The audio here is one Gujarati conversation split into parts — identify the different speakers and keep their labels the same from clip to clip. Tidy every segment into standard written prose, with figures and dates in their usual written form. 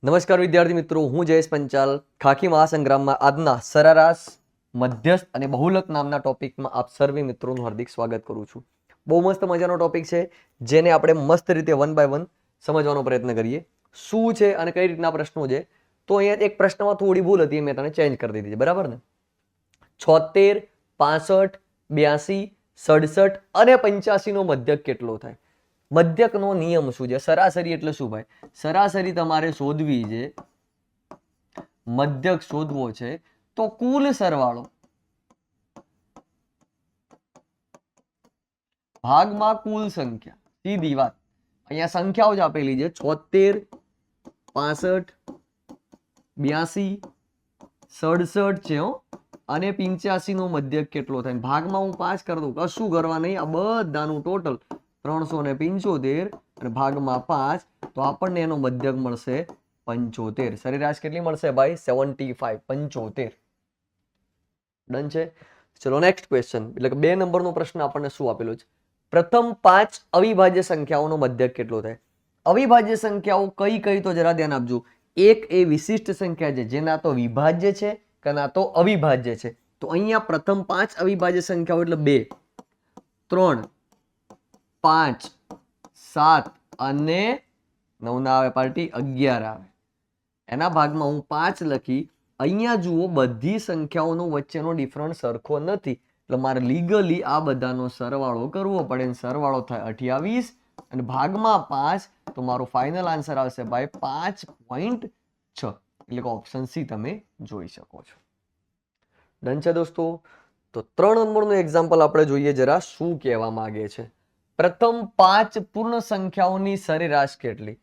Speaker 1: નમસ્કાર વિદ્યાર્થી મિત્રો, હું જયેશ પંચાલ ખાકી મહાસંગ્રામમાં આજના સરેરાશ, મધ્યસ્થ અને બહુલક નામના ટોપિકમાં આપ સર્વે મિત્રોનું હાર્દિક સ્વાગત કરું છું. બહુ મસ્ત મજાનો ટોપિક છે, જેને આપણે મસ્ત રીતે વન બાય વન સમજવાનો પ્રયત્ન કરીએ. શું છે અને કઈ રીતના પ્રશ્નો છે. તો અહીંયા એક પ્રશ્નમાં થોડી ભૂલ હતી, મેં તને ચેન્જ કરી દીધી છે, બરાબર ને? 76, 65, 82, 67 અને 85 નો મધ્યક કેટલો થાય? મધ્યકનો નિયમ શું છે? સરાસરી એટલે શું ભાઈ? સરાસરી તમારે શોધવી છે, મધ્યક શોધવો છે, તો કુલ સરવાળો ભાગમાં કુલ સંખ્યા. સીધી વાત. અહીંયા સંખ્યાઓ જ આપેલી છે 76, 65, 82, 67 છે અને 85 નો મધ્યક કેટલો થાય? ભાગમાં હું 5 કરી દઉં, કશું કરવા નહીં, આ બધાનું ટોટલ 375 અને ભાગમાં 5, તો આપણને એનો મધ્યક મળશે 75. સરેરાશ કેટલી મળશે ભાઈ? 75. 75. ડન છે. ચલો નેક્સ્ટ ક્વેશ્ચન, એટલે કે 2 નંબરનો પ્રશ્ન આપણને શું આપેલો છે? પ્રથમ 5 અવિભાજ્ય સંખ્યાઓનો મધ્યક કેટલો થાય? અવિભાજ્ય સંખ્યાઓ કઈ કઈ તો જરા ધ્યાન આપજો. એક એ વિશિષ્ટ સંખ્યા છે, જેના તો વિભાજ્ય છે કે ના તો અવિભાજ્ય છે. તો અહીંયા પ્રથમ 5 અવિભાજ્ય સંખ્યાઓ એટલે 2, 3, 5, 7 અને 9 ના આવે પાર્ટી, 11 આવે. એના ભાગમાં હું 5 લખી. અહીંયા જુઓ, બધી સંખ્યાઓનો વચ્ચેનો ડિફરન્સ સરખો નથી, એટલે મારે લીગલી આ બધાનો સરવાળો કરવો પડે. સરવાળો થાય 28 અને ભાગમાં 5, તો મારો ફાઇનલ આન્સર આવશે ભાઈ 5.6. એટલે કે ઓપ્શન સી તમે જોઈ શકો છો. ડન છે દોસ્તો. તો 3 નંબરનું એક્ઝામ્પલ આપણે જોઈએ જરા શું કહેવા માંગે છે. પ્રથમ 5 પૂર્ણ સંખ્યાઓની સરેરાશ કેટલી?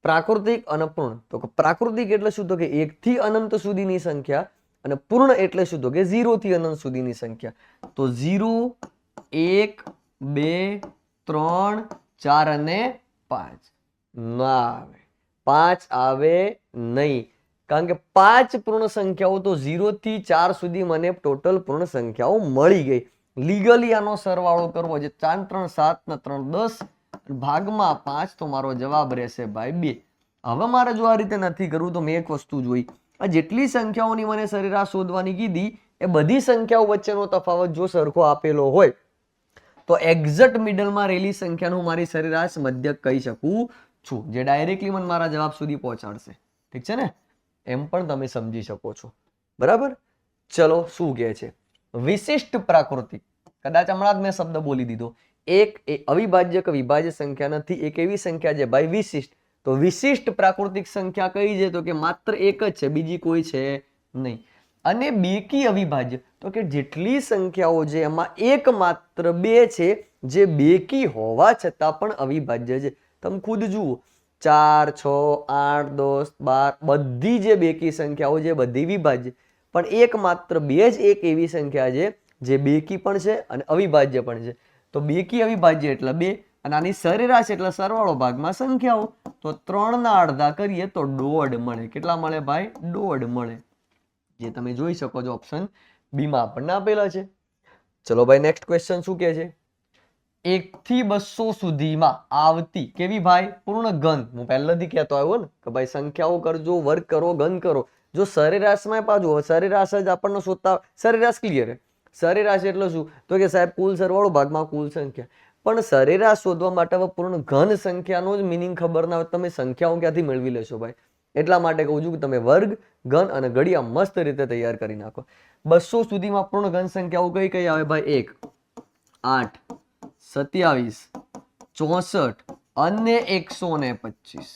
Speaker 1: પ્રાકૃતિક અને પૂર્ણ. તો પ્રાકૃતિક એટલે શું? તો કે 1 થી અનંત સુધીની સંખ્યા, અને પૂર્ણ એટલે શું? તો કે 0 થી અનંત સુધીની સંખ્યા. તો 0, 1, 2, 3, 4 અને 5 ના આવે, 5 આવે નહીં, કારણ કે 5 પૂર્ણ સંખ્યાઓ, તો 0 થી 4 સુધી મને ટોટલ પૂર્ણ સંખ્યાઓ મળી ગઈ. લીગલી આનો સરવાળો કરવો છે, 4, 3, 7 ને 3, 10 ભાગમાં 5, તો મારો જવાબ રહેશે ભાઈ 2. હવે મારે જો આ રીતે નથી કરવું, તો મેં એક વસ્તુ જોઈ, આ જેટલી સંખ્યાઓની મને સરેરાશ શોધવાની કીધી, એ બધી સંખ્યાઓ વચ્ચેનો તફાવત જો સરખો આપેલો હોય, તો એક્ઝેક્ટ મિડલમાં રહેલી સંખ્યાનું મારી સરેરાશ મધ્યક કહી શકું છું, જે ડાયરેક્ટલી મને મારા જવાબ સુધી પહોંચાડશે. ઠીક છે ને? એમ પણ તમે સમજી શકો છો, બરાબર? ચલો, શું કહે છે? વિશિષ્ટ પ્રાકૃતિક. કદાચ હમણાં જ મેં શબ્દ બોલી દીધો. એક એ અવિભાજ્ય કે વિભાજ્ય સંખ્યા નથી, એક એવી સંખ્યા છે ભાઈ વિશિષ્ટ. તો વિશિષ્ટ પ્રાકૃતિક સંખ્યા કઈ છે? તો કે માત્ર એક જ છે, બીજી કોઈ છે નહીં. અને બેકી અવિભાજ્ય, તો કે જેટલી સંખ્યાઓ છે એમાં એક માત્ર 2 છે જે બેકી હોવા છતાં પણ અવિભાજ્ય છે. તમે ખુદ જુઓ, 4, 6, 8, 10, 12 બધી જે બેકી સંખ્યાઓ છે બધી વિભાજ્ય, પણ એક માત્ર 2 જ એક એવી સંખ્યા છે જે બેકી પણ છે અને અવિભાજ્ય પણ છે. તો બેકી અવિભાજ્ય એટલે 2, અને આની સરેરાશ એટલે સરવાળો ભાગમાં સંખ્યાઓ. તો 3 ના અડધા કરીએ તો 1.5 મળે. કેટલા મળે ભાઈ? 1.5 મળે, જે તમે જોઈ શકો છો ઓપ્શન બી માં આપણને આપેલા છે. ચલો ભાઈ, નેક્સ્ટ ક્વેશ્ચન શું કહે છે? 1 થી 200 સુધીમાં આવતી કેવી ભાઈ? પૂર્ણ ઘન. હું પહેલાથી કહેતો આવ્યો ને કે ભાઈ સંખ્યાઓ કરજો, વર્ગ કરો, ઘન કરો. જો સરેરાશમાં પાછું સરેરાશ જ આપણને શોધતા, સરેરાશ ક્લિયર. સરેરાશ એટલે શું? તો કે સાહેબ કુલ સરવાળો ભાગમાં કુલ સંખ્યા. પણ સરેરાશ શોધવા માટે હવે પૂર્ણ ઘન સંખ્યાનો જ મિનિંગ ખબર ના હોય, તમે સંખ્યાઓ ક્યાંથી મેળવી લેશો ભાઈ? એટલા માટે કહું છું કે તમે વર્ગ, ઘન અને ઘડિયા મસ્ત રીતે તૈયાર કરી નાખો. 200 સુધીમાં પૂર્ણ ઘન સંખ્યાઓ કઈ કઈ આવે ભાઈ? 1, 8, 27, 64 અને 125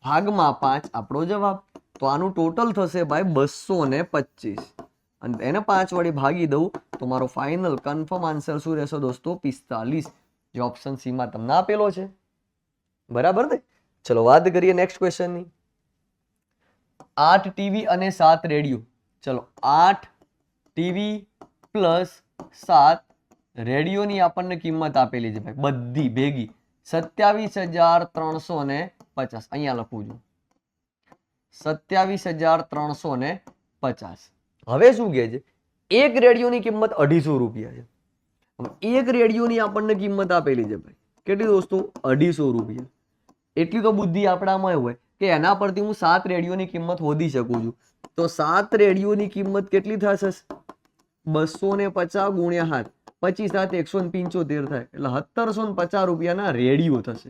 Speaker 1: ભાગમાં 5 આપણો જવાબ. તો આનું ટોટલ થશે ભાઈ 225, અને એને 5 વડે ભાગી દઉં તો મારો ફાઇનલ કન્ફર્મ આન્સર શું રહેશે દોસ્તો? 45, જે ઓપ્શન સી માં તમને આપેલો છે, બરાબર ને? ચલો વાત કરીએ નેક્સ્ટ ક્વેશ્ચનની. 8 ટીવી અને 7 રેડિયો. ચલો, 8 ટીવી પ્લસ 7 રેડિયોની આપણને કિંમત આપેલી છે ભાઈ, બધી ભેગી 27,350. અહીંયા લખું છું 27,350. હવે શું કહે છે? એક રેડિયોની કિંમત 250 રૂપિયા છે. એક રેડિયોની આપણને કિંમત આપેલી છે ભાઈ, કેટલી દોસ્તો? 250 રૂપિયા. એટલી તો બુદ્ધિ આપણામાં હોય કે એના પરથી હું 7 રેડિયોની કિંમત શોધી શકું છું. તો 7 રેડિયોની કિંમત કેટલી થશે? 250 ગુણ્યા 7, 25 7 175 થાય, એટલે 1750 રૂપિયાના રેડિયો થશે.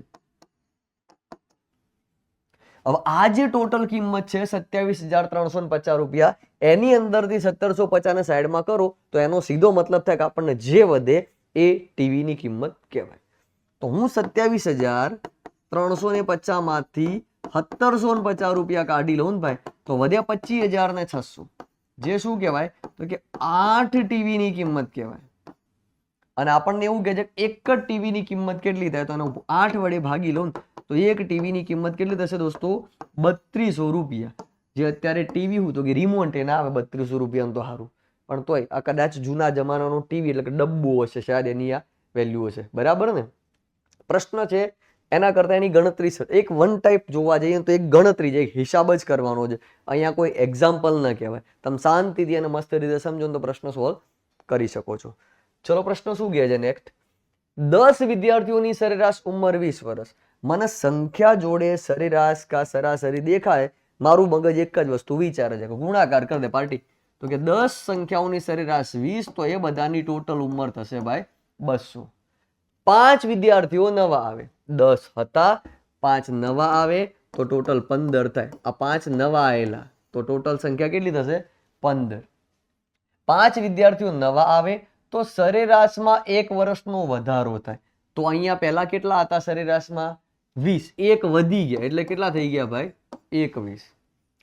Speaker 1: હવે આ જે ટોટલ કિંમત છે 27,350 રૂપિયા, એની અંદરથી 1750 ને સાઈડમાં કરો તો એનો સીધો મતલબ થાય કે આપણને જે વધે એ ટીવીની કિંમત કહેવાય. તો હું 27,350 માંથી 1750 રૂપિયા કાઢી લઉં ને ભાઈ, તો વધ્યા 25,600, જે શું કહેવાય તો કે 8 ટીવીની કિંમત કહેવાય. અને આપણને એવું કહે છે કે એક જ ટીવીની કિંમત કેટલી થાય, તો એનો 8 વડે ભાગી લઉં તો એક ટીવીની કિંમત કેટલી થશે દોસ્તો? 3200 રૂપિયા. જે અત્યારે ટીવી હું તો કે રિમોટ એ ના આવે 3200 રૂપિયાનું તો સારું, પણ તોય આ કદાચ જૂના જમાનાનું ટીવી એટલે કે ડબ્બો હશે, શાયદ એની આ વેલ્યુ હશે. બરાબર ને? પ્રશ્ન છે એના કરતા એની ગણતરી છે. એક વન ટાઈપ જોવા જઈએ તો એક ગણતરી છે, એક હિસાબ જ કરવાનો છે. અહીંયા કોઈ એક્ઝામ્પલ ન કહેવાય. તમે શાંતિથી અને મસ્ત રીતે સમજો તો પ્રશ્ન સોલ્વ કરી શકો છો. ચલો પ્રશ્ન શું કહે છે નેક્સ્ટ? 10 વિદ્યાર્થીઓની સરેરાશ ઉંમર 20 વર્ષ. મને સંખ્યા જોડે સરેરાશ કા સરાસરી દેખાય, મારું મગજ એક જ વસ્તુ વિચારે છે કે ગુણાકાર કરી દે પાર્ટી. તો કે 10 સંખ્યાઓની સરેરાશ 20, તો એ બધાની ટોટલ ઉંમર થશે ભાઈ 200. 5 વિદ્યાર્થીઓ નવા આવે, 10 હતા, 5 નવા આવે તો ટોટલ 15 થાય. આ 5 નવા આવેલા તો ટોટલ સંખ્યા કેટલી થશે? 15. 5 વિદ્યાર્થીઓ નવા આવે તો સરેરાશમાં 1 વર્ષનો વધારો થાય. તો અહીંયા પહેલા કેટલા હતા સરેરાશમાં? 20. 1 વધી ગયા એટલે કેટલા થઈ ગયા ભાઈ? 21.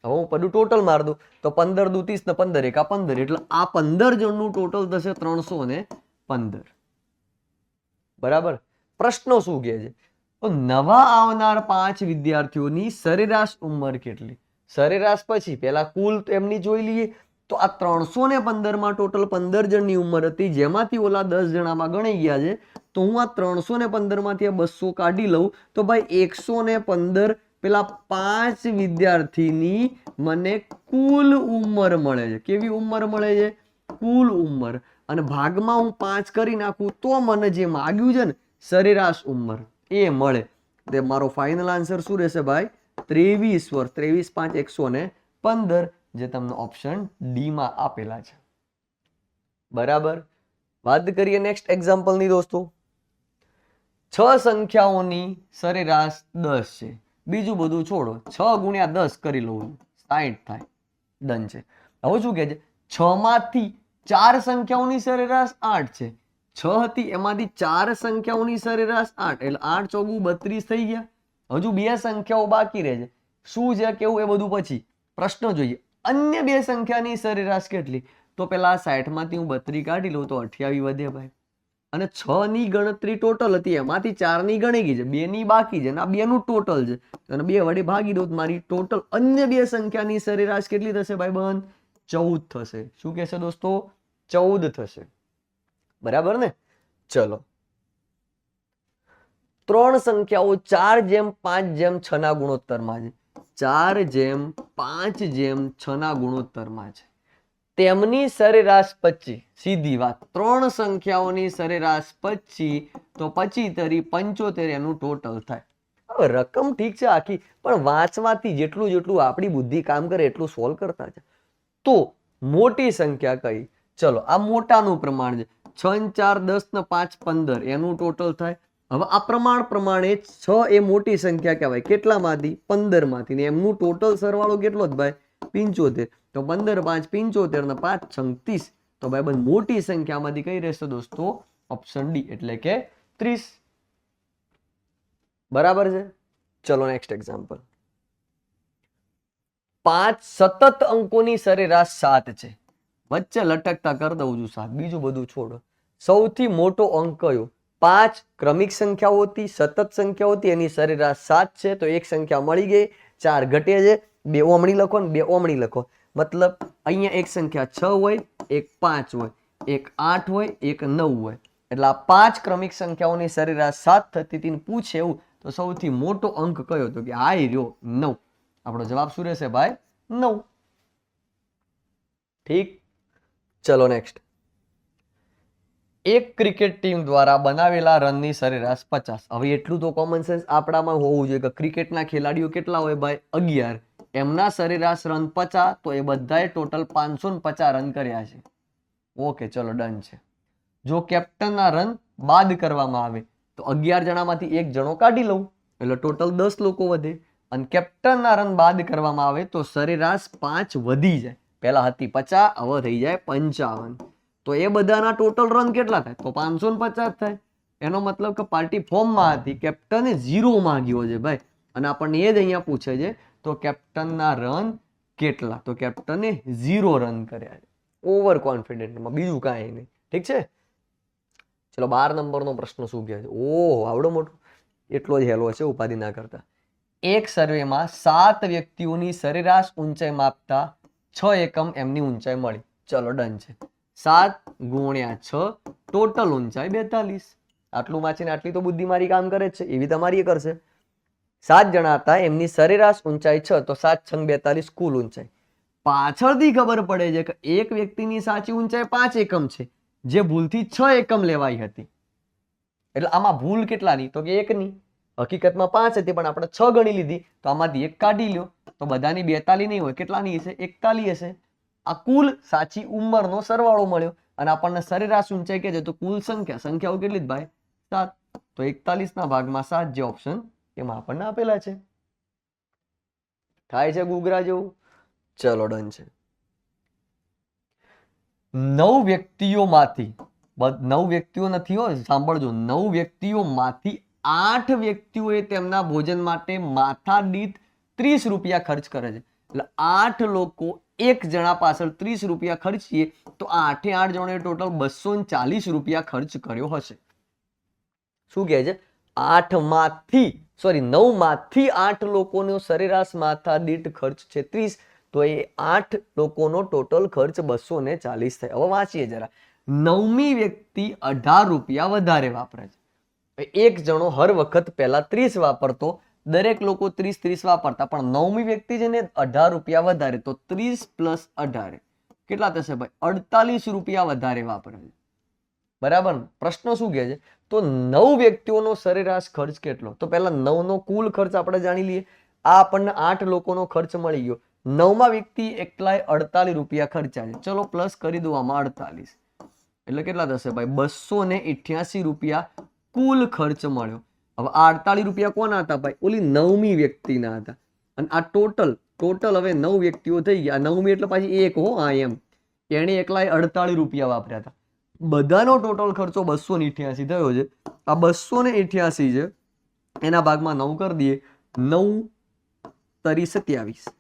Speaker 1: હવે હું બધું ટોટલ માર દઉં તો 15 દુ 30 ને 15 એકા 15, એટલે આ 15 જણનું ટોટલ થશે 315. બરાબર? પ્રશ્નો શું કહે છે? તો નવા આવનાર 5 વિદ્યાર્થીઓની સરેરાશ ઉંમર કેટલી? સરેરાશ પછી પહેલા કુલ એમની જોઈ લઈએ. તો આ 315 માં ટોટલ 15 જણની ઉંમર હતી, જેમાંથી ઓલા 10 જણામાં ગણાઈ ગયા છે. તો હું આ 315 માંથી આ 200 કાઢી લઉં તો ભાઈ 115 પેલા 5 વિદ્યાર્થીની મને કુલ ઉંમર મળે છે. કેવી ઉંમર મળે છે? કુલ ઉંમર. અને ભાગમાં હું 5 કરી નાખું તો મને જે માગ્યું છે ને સરેરાશ ઉંમર એ મળે. તે મારો ફાઇનલ આન્સર શું રહેશે ભાઈ? 23 વર્ષ. 23 5 115, જે તમને ઓપ્શન ડી માં આપેલા છે. બરાબર? વાત કરીએ નેક્સ્ટ એક્ઝામ્પલ ની દોસ્તો. 6 સંખ્યાઓની સરેરાશ 10 છે. બીજું બધું છોડો, 6 ગુણ્યા 10 કરી લઉં, 60 થાય. ડન છે. હવે શું કહે છે? 6 માંથી 4 સંખ્યાઓની સરેરાશ 8 છે. 6 હતી એમાંથી 4 સંખ્યાઓની સરેરાશ 8, એટલે 8 ચોગુ 32 થઈ ગયા. હજુ 2 સંખ્યાઓ બાકી રહે છે. શું છે કેવું એ બધું પછી. પ્રશ્ન જોઈએ. અન્ય 2 સંખ્યાની સરેરાશ કેટલી? તો પેલા 60 માંથી હું 32 કાઢી લઉં તો 28 વધે ભાઈ. અને 6 ની ગણતરી ટોટલ હતી, એમાંથી 4 ની ગણી ગઈ છે, 2 ની બાકી છે, અને આ 2 નું ટોટલ છે. અને 2 વડે ભાગી દઉં તો મારી ટોટલ અન્ય 2 સંખ્યાની સરેરાશ કેટલી થશે ભાઈ બંધ? 14 થશે. શું કહેશે દોસ્તો? 14 થશે. બરાબર ને? ચલો. 3 સંખ્યાઓ 4:5:6 ના ગુણોત્તરમાં છે. 4:5:6 ના ગુણોત્તરમાં છે. તેમની સરેરાશ 25. સીધી વાત. 3 સંખ્યાઓની સરેરાશ 25, તો 25 તરી 75 એનું ટોટલ થાય. હવે રકમ ઠીક છે આખી, પણ વાંચવાથી જેટલું જેટલું આપણી બુદ્ધિ કામ કરે એટલું સોલ્વ કરતા છે. તો મોટી સંખ્યા કઈ? ચલો, આ મોટાનું પ્રમાણ છે. 6 4 10 ને 5 15 એનું ટોટલ થાય. હવે આ પ્રમાણ પ્રમાણે 6 એ મોટી સંખ્યા કહેવાય. કેટલામાંથી? 15 માંથી. ને એમનું ટોટલ સરવાળો કેટલો જ ભાઈ? 75. તો 15 5 75 ને 5 6 30. તો ભાઈ બંધ મોટી સંખ્યામાંથી કઈ રહેશે દોસ્તો? ઓપ્શન ડી, એટલે કે 30. બરાબર છે? ચલો નેક્સ્ટ એક્ઝામ્પલ. 5 સતત અંકોની સરેરાશ 7 છે. વચ્ચે લટકતા કરી દઉં છું 7, બીજું બધું છોડો. સૌથી મોટો અંક કયો? 5 ક્રમિક સંખ્યાઓ હતી, સતત સંખ્યાઓ હતી, એની સરેરાશ 7 છે. તો એક સંખ્યા મળી ગઈ, 4 ઘટે છે. 2 ઓમણી લખો ને 2 ઓમણી લખો. મતલબ અહીંયા એક સંખ્યા 6 હોય, એક 5 હોય, એક 8 હોય, એક 9 હોય. એટલે આ 5 ક્રમિક સંખ્યાઓની સરેરાશ 7 થતી હતી. પૂછે એવું તો સૌથી મોટો અંક કયો? તો કે આ રહ્યો 9. આપણો જવાબ શું રહેશે ભાઈ? 9. ઠીક. ચલો નેક્સ્ટ. એક ક્રિકેટ ટીમ દ્વારા બનાવેલા રનની સરેરાશ 50. હવે એટલું તો કોમન સેન્સ આપણામાં હોવું જોઈએ કે ક્રિકેટના ખેલાડીઓ કેટલા હોય ભાઈ? 11. એમના સરેરાશ રન 50, તો એ બધાએ ટોટલ 550 રન કર્યા છે. ઓકે, ચલો ડન છે. જો કેપ્ટનના રન બાદ કરવામાં આવે તો 11 જણામાંથી એક જણો કાઢી લઉં એટલે ટોટલ 10 લોકો વધે, અને કેપ્ટનના રન બાદ કરવામાં આવે તો સરેરાશ 5 વધી જાય. પહેલા હતી 50, હવે થઈ જાય 55. તો એ બધાના ટોટલ રન કેટલા થાય? તો 550 થાય. એનો મતલબ કે પાર્ટી ફોર્મમાં હતી, કેપ્ટને 0 માંગ્યો છે ભાઈ, અને આપણને એ જ અહીંયા પૂછે છે તો કેપ્ટનના રન કેટલા? તો કેપ્ટને 0 રન કર્યા છે. ઓવર કોન્ફિડન્ટમાં, બીજું કાંઈ નહીં. ઠીક છે, ચલો 12 નંબરનો પ્રશ્ન શું કહે છે? ઓહો, આવડો મોટો, એટલો જ હેલો છે, ઉપાધિ ના કરતા. એક સર્વેમાં 7 વ્યક્તિઓની સરેરાશ ઊંચાઈ માપતા 6 એકમ એમની ઊંચાઈ મળી. ચલો ડન છે. 7 ગુણ્યા 6, ટોટલ ઊંચાઈ 42. આટલું વાંચીને આટલી તો બુદ્ધિ મારી કામ કરે જ છે, એવી તમારી કરશે. 7 જણા હતા, એમની સરેરાશ ઊંચાઈ 6, તો 7 × 42 કુલ ઊંચાઈ. પાછળથી ખબર પડે છે કે એક વ્યક્તિની સાચી ઊંચાઈ 5 એકમ છે, જે ભૂલથી 6 એકમ લેવાઈ હતી. એટલે આમાં ભૂલ કેટલાની? તો કે 1ની. હકીકતમાં 5 હતી, પણ આપણે 6 ગણી લીધી, તો આમાંથી 1 કાઢી લ્યો, તો બધાની 42 નહીં હોય, કેટલાની હશે? 41 હશે. આ કુલ સાચી ઉંમરનો સરવાળો મળ્યો, અને આપણને સરેરાશ ઊંચાઈ કે છે, તો કુલ સંખ્યાઓ કેટલી ભાઈ? 7. તો 41 ના ભાગમાં 7, જે ઓપ્શન એમાં આપણને આપેલા છે. થાય છે ગુગરા જેવું? ચલો ડન છે. 9 વ્યક્તિઓમાંથી, 9 વ્યક્તિઓ નથી હોય, સાંભળજો, 9 વ્યક્તિઓમાંથી 8 વ્યક્તિઓએ તેમના ભોજન માટે માથા દીઠ 30 રૂપિયા ખર્ચ કરે છે. એટલે 8 લોકો એક જણા પાછળ 30 રૂપિયા ખર્ચીએ તો 8 જણાએ ટોટલ 240 રૂપિયા ખર્ચ કર્યો હશે. શું કહે છે? 9 માંથી 8 લોકોનો સરેરાશ માથા દીઠ ખર્ચ છે 30, તો એ 8 લોકોનો ટોટલ ખર્ચ 240 થાય. હવે વાંચીએ જરા. 9મી વ્યક્તિ 18 રૂપિયા વધારે વાપરે છે. એક જણો હર વખત પહેલા 30 વાપરતો, દરેક લોકો 30 વાપરતા, પણ 9મી વ્યક્તિ છે ને 18 રૂપિયા વધારે, તો 30 + 18 કેટલા થશે ભાઈ? 48 રૂપિયા વધારે વાપરે છે. બરાબર? પ્રશ્ન શું કહે છે? તો 9 વ્યક્તિઓનો સરેરાશ ખર્ચ કેટલો? તો પહેલા 9 નો કુલ ખર્ચ આપણે જાણી લઈએ. આ આપણને 8 લોકોનો ખર્ચ મળી ગયો. 9મા વ્યક્તિ એકલાએ 48 રૂપિયા ખર્ચા છે. ચલો પ્લસ કરી દો આમાં 48, એટલે કેટલા થશે ભાઈ? 288 રૂપિયા કુલ ખર્ચ મળ્યો. હવે આ 48 રૂપિયા કોના હતા ભાઈ? ઓલી 9મી વ્યક્તિના હતા. અને આ ટોટલ હવે 9 વ્યક્તિઓ થઈ ગયા. 9મી એટલે પાછી એક હો, હા એમ, એને એકલાએ 48 રૂપિયા વાપર્યા હતા. બધાનો ટોટલ ખર્ચો 288 થયો છે. આ 288 છે, એના ભાગમાં 9 કરી દઈએ. 9 તરી 27,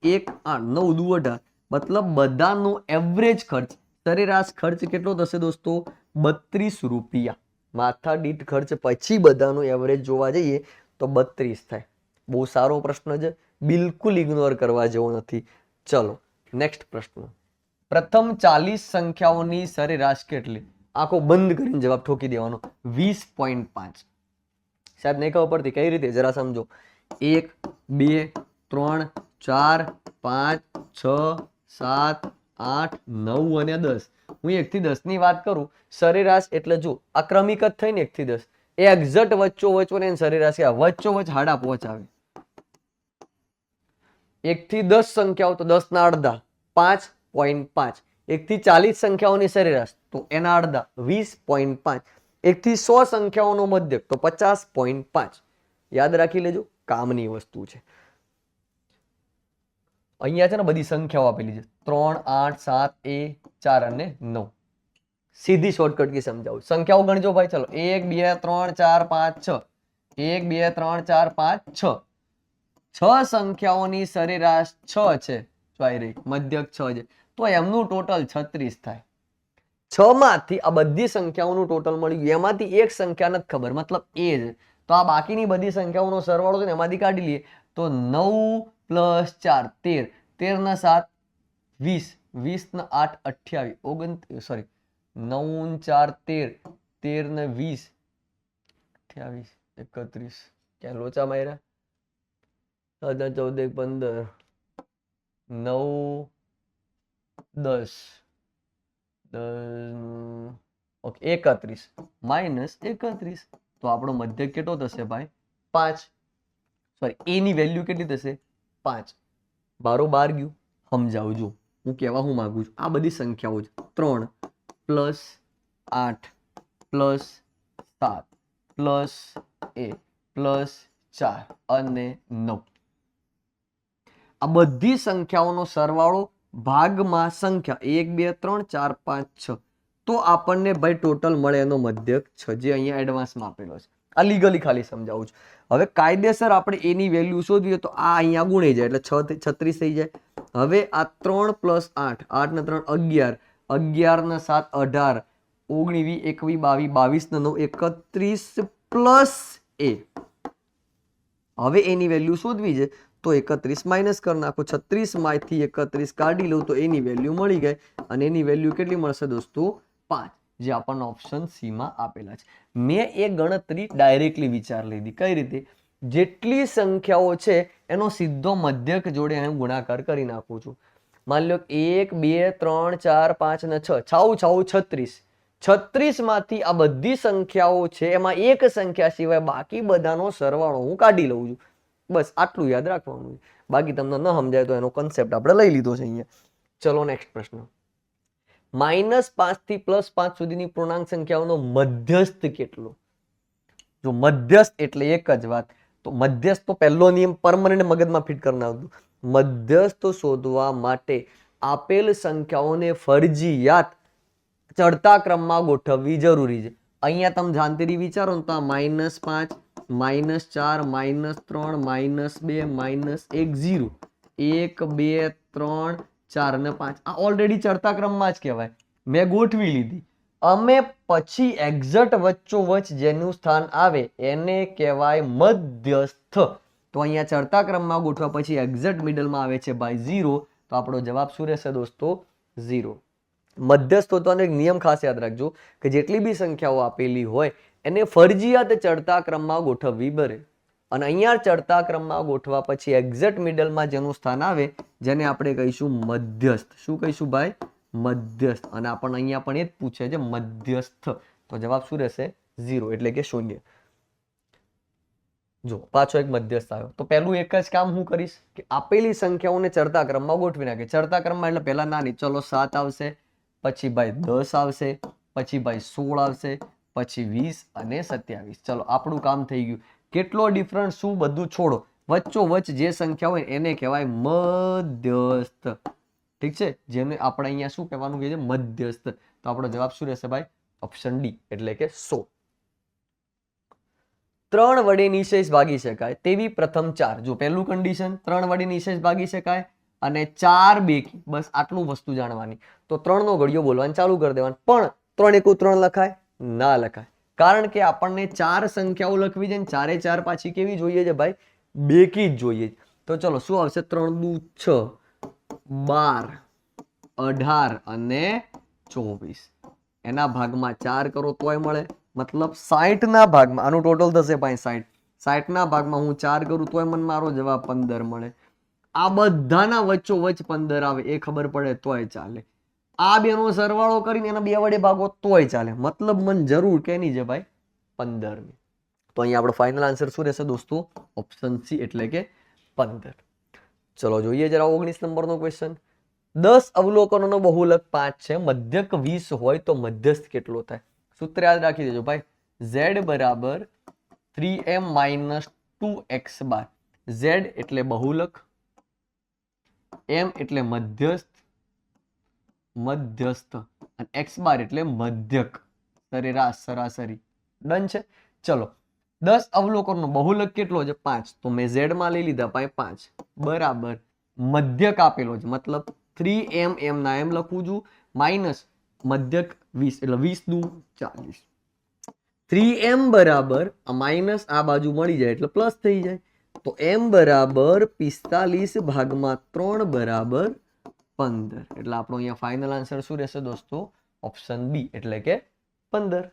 Speaker 1: 1 8, 9 દુ 18, મતલબ બધાનો એવરેજ ખર્ચ, સરેરાશ ખર્ચ કેટલો થશે દોસ્તો? 32 રૂપિયા. માથા દીઠ ખર્ચ પછી બધાનો એવરેજ જોવા જઈએ તો 32 થાય. બહુ સારો પ્રશ્ન છે, બિલકુલ ઇગ્નોર કરવા જેવો નથી. ચલો નેક્સ્ટ પ્રશ્ન. પ્રથમ 40 સંખ્યાઓની સરેરાશ કેટલી? આંખો બંધ કરીને જવાબ ઠોકી દેવાનો. 20.5. સાહેબ નહીં ખબર પડતી, કઈ રીતે? જરા સમજો. 1 2 3 4 5 6 7 8 9 અને 10. હું 1 થી 10 ની વાત કરું, સરેરાશ એટલે જો આ ક્રમિક જ થઈ ને 1 થી 10, એ એક્ઝેક્ટ વચ્ચો ને સરેરાશ વચ્ચોવચ હાડા પહોંચાવે. 1 થી 10 સંખ્યાઓ તો 10 ના અડધા 5.5. 1 થી 40 સંખ્યાઓની સરેરાશ તો એના અડધા 20.5. 1 થી 100 સંખ્યાઓનો મધ્યક તો 50.5. યાદ રાખી લેજો, કામની વસ્તુ છે. અહીંયા છે ને બધી સંખ્યાઓ આપેલી છે, 3 8 7 4 અને 9. સીધી શોર્ટકટ કી સમજાવું. સંખ્યાઓ ગણજો ભાઈ. ચલો 1 2 3 4 5 6. 1 2 3 4 5 6. 6 સંખ્યાઓની સરેરાશ 6 છે, જોઈ રહી મધ્યક 6 છે, તો એમનું ટોટલ 36 થાય. 6 માંથી આ બધી સંખ્યાઓનું ટોટલ મળી ગયું, એમાંથી એક સંખ્યા નથી ખબર, મતલબ એ છે, તો આ બાકીની બધી સંખ્યાઓનો સરવાળો છે ને એમાંથી કાઢી લઈએ તો 9 + 4 13, 13 ના 7 20, 20 ના 8 28, 29 સોરી 9 4 13, 13 ને 20 28 31, ક્યાં લોચા માર્યા? 14 15 9 10 10 ઓકે 31 માઇનસ 31, તો આપણો મધ્યક કેટલો થશે ભાઈ 5. સોરી, એ ની વેલ્યુ કેટલી થશે 5. બારોબાર ગયું. સમજાવજો હું કહેવા હું માંગુ છું. આ બધી સંખ્યાઓ છે 3 પ્લસ 8 પ્લસ 7 પ્લસ 1 પ્લસ 4 અને 9, આ બધી સંખ્યાઓનો સરવાળો ભાગમાં સંખ્યા 1 2 3 4 5 6, તો આપણને ભાઈ ટોટલ મળે એનો મધ્યક 6, જે અહીંયા એડવાન્સમાં આપેલો છે. આ લીગલી ખાલી સમજાવું છું. હવે કાયદેસર આપણે એની વેલ્યુ શોધવીએ તો આ અહીંયા ગુણી જાય એટલે 6 36 થઈ જાય. હવે આ 3 પ્લસ 8, 8 ને 3 11, 11 ને 7 18, 19 21 22 22 ને 9 31 પ્લસ a. હવે એની વેલ્યુ શોધવી છે તો 31 માઇનસ કરી નાખો. 36 માંથી 31 કાઢી લઉં તો એની વેલ્યુ મળી ગઈ, અને એની વેલ્યુ કેટલી મળશે દોસ્તો 5, જે આપણને ઓપ્શન સી માં આપેલા છે. મેં એ ગણતરી ડાયરેક્ટલી વિચાર લીધી. કઈ રીતે? જેટલી સંખ્યાઓ છે એનો સીધો મધ્યક જોડે હું ગુણાકાર કરી નાખું છું. માની લો 1 2 3 4 5 ને 6, છાવું 36. 36 માંથી આ બધી સંખ્યાઓ છે એમાં એક સંખ્યા સિવાય બાકી બધાનો સરવાળો હું કાઢી લઉં છું. બસ આટલું યાદ રાખવાનું. બાકી તમને ન સમજાય તો એનો કન્સેપ્ટ આપણે લઈ લીધો છે અહીંયા. ચલો નેક્સ્ટ પ્રશ્ન. -5 થી +5 સુધીની પૂર્ણાંક સંખ્યાઓનો મધ્યસ્થ કેટલો? જો મધ્યસ્થ એટલે એક જ વાત, તો મધ્યસ્થ તો પહેલો નિયમ પરમનન્ટ મગજમાં ફિટ કરી નાખજો. મધ્યસ્થ શોધવા માટે આપેલ સંખ્યાઓને ફરજિયાત ચડતા ક્રમમાં ગોઠવવી જરૂરી છે. અહીંયા તમે જાણતીરી વિચારો ને તો -5 -4 -3 -2 -1 0 1 2 3 4 ને 5 આ ઓલરેડી ચડતા ક્રમમાં જ કહેવાય. મેં ગોઠવી લીધી. અમે પછી એક્ઝેક્ટ વચ્ચોવચ જેનું સ્થાન આવે એને કહેવાય મધ્યસ્થ. તો અહીંયા ચડતા ક્રમમાં ગોઠવા પછી એક્ઝેક્ટ મિડલમાં આવે છે ભાઈ 0, તો આપણો જવાબ શું રહેશે દોસ્તો 0. મધ્યસ્થ હોવાનો એક નિયમ ખાસ યાદ રાખજો કે જેટલી બી સંખ્યાઓ આપેલી હોય એને ફરજિયાત ચડતા ક્રમમાં ગોઠવવી પડે. અને અહીંયા ચડતા ક્રમમાં ગોઠવા પછી એક્ઝેક્ટ મિડલમાં જેનું સ્થાન આવે જેને આપણે કહીશું મધ્યસ્થ. શું કહીશું ભાઈ? મધ્યસ્થ. અને આપણને અહીંયા પણ એ જ પૂછે છે મધ્યસ્થ, તો જવાબ શું રહેશે 0 એટલે કે 0. જો પાછો એક મધ્યસ્થ આવ્યો તો પહેલું એક જ કામ હું કરીશ કે આપેલી સંખ્યાઓને ચડતા ક્રમમાં ગોઠવી નાખે. ચડતા ક્રમમાં એટલે પહેલા નાની, ચલો 7 આવશે, પછી ભાઈ 10 આવશે, પછી ભાઈ 16 આવશે, પછી 20 અને 27. ચલો આપણું કામ થઈ ગયું. કેટલો ડિફરન્સ શું બધું છોડો, વચ્ચોવચ જે સંખ્યા હોય એને કહેવાય મધ્યસ્થ. ઠીક છે, જેને આપણે અહીંયા શું કહેવાનું કહે છે મધ્યસ્થ. તો આપણો જવાબ શું રહેશે ભાઈ? ઓપ્શન ડી એટલે કે 100. 3 વડે નિશેષ ભાગી શકાય તેવી પ્રથમ 4. જો પહેલું કન્ડિશન 3 વડે નિશેષ ભાગી શકાય અને 4 બેકી, બસ આટલું વસ્તુ જાણવાની. તો 3 નો ઘડિયો બોલવાનું ચાલુ કરી દેવાનું. પણ 3 એકુ 3 લખાય? ના લખાય. કારણ કે આપણને 4 સંખ્યાઓ લખવી છે ને 4 4 પાછી કેવી જોઈએ છે ભાઈ? બેકી જ જોઈએ. તો ચલો શું આવશે? 3 દુ 6, 12, 18 અને 24. એના ભાગમાં 4 કરો તોય મળે, મતલબ 60 ના ભાગમાં આનું ટોટલ થશે ભાઈ 60. 60 ના ભાગમાં હું 4 કરું તોય મને મારો જવાબ 15 મળે. આ બધાના વચ્ચોવચ 15 આવે એ ખબર પડે તોય ચાલે. આ બેનો સરવાળો કરીને એના 2 વડે ભાગો તોય ચાલે. મતલબ મને જરૂર કેની છે ભાઈ? 15 ની. તો અહીંયા આપણો ફાઇનલ આન્સર શું રહેશે દોસ્તો? ઓપ્શન સી એટલે કે 15. ચલો જોઈએ જરા 19 નંબરનો ક્વેશ્ચન. 10 અવલોકનોનો બહુલક 5 છે, મધ્યક 20 હોય તો મધ્યસ્થ કેટલો થાય? સૂત્ર યાદ રાખી દેજો ભાઈ. z બરાબર 3m - 2x બાર. z એટલે બહુલક, m એટલે મધ્યસ્થ અને x બાર એટલે મધ્યક, સરેરાશ, સરાસરી. ડન છે. ચલો 10 અવલોકનનો બહુલક કેટલો છે? 5. તો મેં z માં લઈ લીધા ભાઈ 5 બરાબર મધ્યક આપેલો છે, મતલબ 3m ના m લખું છું માઇનસ મધ્યક 20 એટલે 20 દુ 40. 3m બરાબર માઇનસ આ બાજુ મળી જાય એટલે પ્લસ થઈ જાય. તો m બરાબર 45 ભાગમાં 3 બરાબર 15. એટલે આપણો અહીંયા ફાઇનલ આન્સર શું રહેશે દોસ્તો? ઓપ્શન બી એટલે કે 15.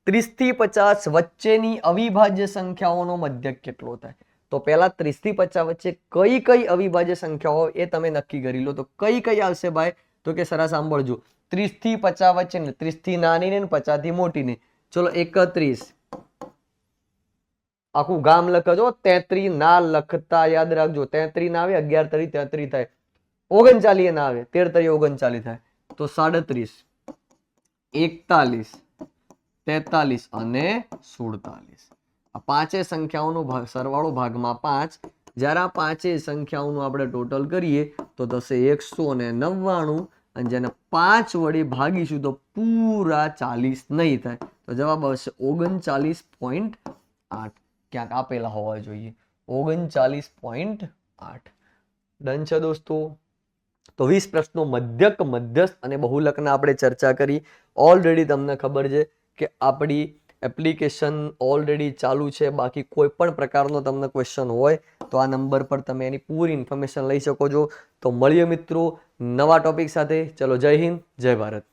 Speaker 1: 30 થી 50 વચ્ચેની અવિભાજ્ય સંખ્યાઓનો મધ્યક કેટલો થાય? તો પહેલા 30 થી 50 વચ્ચે કઈ કઈ અવિભાજ્ય સંખ્યાઓ એ તમે નક્કી કરી લો. તો કઈ કઈ આવશે ભાઈ? તો કે સરસ સાંભળજો 30 થી 50 વચ્ચે ને 30 થી નાની ને 50 થી મોટી ને ચલો 31 આખું ગામ લખજો 33 ના લખતા યાદ રાખજો 33 ના આવે 11 તરી 33 થાય 39 ના આવે 13 તરી 39 થાય તો 37 41 43 અને 47 આ પાંચે સંખ્યાઓનો સરવાળો ભાગમાં 5 જ્યારે આ પાંચે સંખ્યાઓનું આપણે ટોટલ કરીએ તો થશે 199 અને જેને 5 વડે ભાગીશું તો પૂરા 40 નહીં થાય તો જવાબ આવશે 39.8 ક્યાંક આપેલા હોવા જોઈએ 39.8 ડન છે દોસ્તો તો 20 પ્રશ્નો મધ્યક મધ્યસ્થ અને બહુલકના આપણે ચર્ચા કરી ઓલરેડી તમને ખબર છે કે આપણી એપ્લિકેશન ઓલરેડી ચાલુ છે બાકી કોઈ પણ પ્રકારનો તમને ક્વેશ્ચન હોય તો આ નંબર પર તમે એની પૂરી ઇન્ફોર્મેશન લઈ શકો છો તો મળીએ મિત્રો નવા ટોપિક સાથે ચલો જય હિન્દ જય ભારત